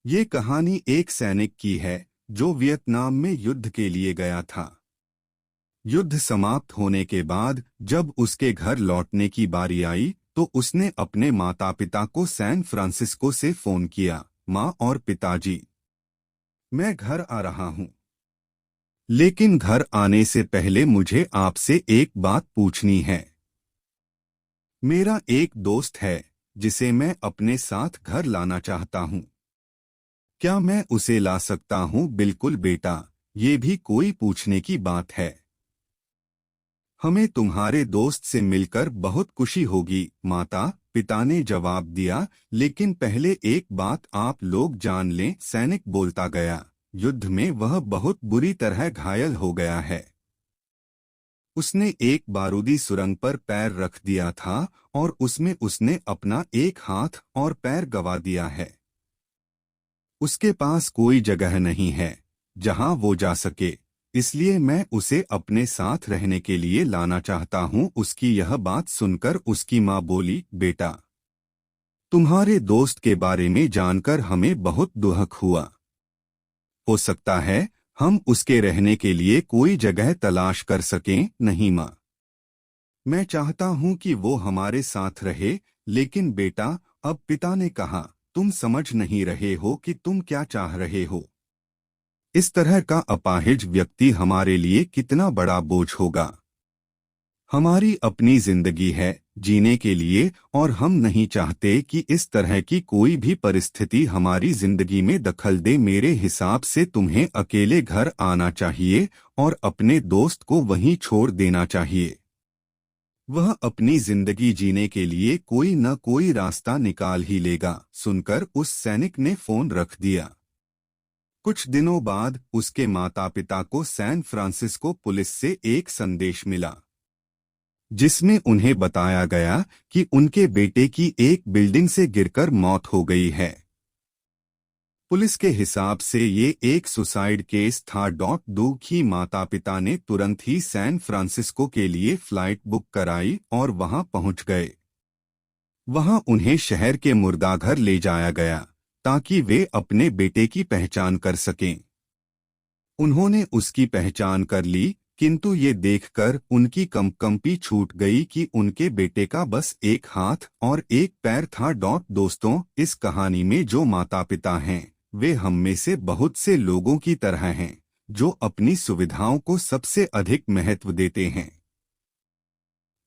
ये कहानी एक सैनिक की है जो वियतनाम में युद्ध के लिए गया था। युद्ध समाप्त होने के बाद जब उसके घर लौटने की बारी आई तो उसने अपने माता पिता को सैन फ्रांसिस्को से फोन किया। माँ और पिताजी, मैं घर आ रहा हूँ, लेकिन घर आने से पहले मुझे आपसे एक बात पूछनी है। मेरा एक दोस्त है जिसे मैं अपने साथ घर लाना चाहता हूँ। क्या मैं उसे ला सकता हूँ? बिल्कुल बेटा, ये भी कोई पूछने की बात है। हमें तुम्हारे दोस्त से मिलकर बहुत खुशी होगी, माता पिता ने जवाब दिया। लेकिन पहले एक बात आप लोग जान लें, सैनिक बोलता गया। युद्ध में वह बहुत बुरी तरह घायल हो गया है। उसने एक बारूदी सुरंग पर पैर रख दिया था और उसमें उसने अपना एक हाथ और पैर गंवा दिया है। उसके पास कोई जगह नहीं है जहां वो जा सके, इसलिए मैं उसे अपने साथ रहने के लिए लाना चाहता हूं। उसकी यह बात सुनकर उसकी माँ बोली, बेटा, तुम्हारे दोस्त के बारे में जानकर हमें बहुत दुख हुआ। हो सकता है हम उसके रहने के लिए कोई जगह तलाश कर सकें। नहीं माँ, मैं चाहता हूं कि वो हमारे साथ रहे। लेकिन बेटा, अब पिता ने कहा, तुम समझ नहीं रहे हो कि तुम क्या चाह रहे हो। इस तरह का अपाहिज व्यक्ति हमारे लिए कितना बड़ा बोझ होगा। हमारी अपनी जिंदगी है जीने के लिए और हम नहीं चाहते कि इस तरह की कोई भी परिस्थिति हमारी जिंदगी में दखल दे। मेरे हिसाब से तुम्हें अकेले घर आना चाहिए और अपने दोस्त को वहीं छोड़ देना चाहिए। वह अपनी जिंदगी जीने के लिए कोई न कोई रास्ता निकाल ही लेगा। सुनकर उस सैनिक ने फोन रख दिया। कुछ दिनों बाद उसके माता पिता को सैन फ्रांसिस्को पुलिस से एक संदेश मिला जिसमें उन्हें बताया गया कि उनके बेटे की एक बिल्डिंग से गिरकर मौत हो गई है। पुलिस के हिसाब से ये एक सुसाइड केस था। दुखी माता पिता ने तुरंत ही सैन फ्रांसिस्को के लिए फ्लाइट बुक कराई और वहां पहुंच गए। वहां उन्हें शहर के मुर्दाघर ले जाया गया ताकि वे अपने बेटे की पहचान कर सकें। उन्होंने उसकी पहचान कर ली, किंतु ये देखकर उनकी कंपी छूट गई कि उनके बेटे का बस एक हाथ और एक पैर था। दोस्तों, इस कहानी में जो माता पिता हैं वे हम में से बहुत से लोगों की तरह हैं जो अपनी सुविधाओं को सबसे अधिक महत्व देते हैं।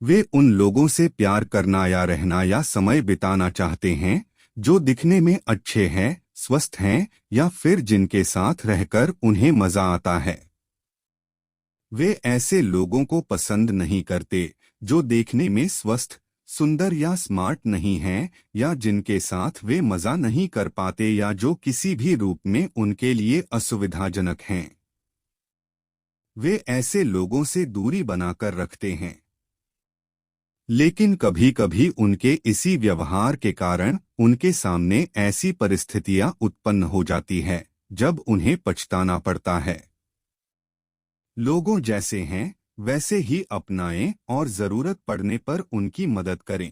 वे उन लोगों से प्यार करना या रहना या समय बिताना चाहते हैं जो दिखने में अच्छे हैं, स्वस्थ हैं या फिर जिनके साथ रहकर उन्हें मजा आता है। वे ऐसे लोगों को पसंद नहीं करते जो देखने में स्वस्थ, सुंदर या स्मार्ट नहीं हैं या जिनके साथ वे मजा नहीं कर पाते या जो किसी भी रूप में उनके लिए असुविधाजनक हैं। वे ऐसे लोगों से दूरी बनाकर रखते हैं। लेकिन कभी कभी उनके इसी व्यवहार के कारण उनके सामने ऐसी परिस्थितियां उत्पन्न हो जाती है जब उन्हें पछताना पड़ता है। लोगों जैसे हैं वैसे ही अपनाएं और जरूरत पड़ने पर उनकी मदद करें।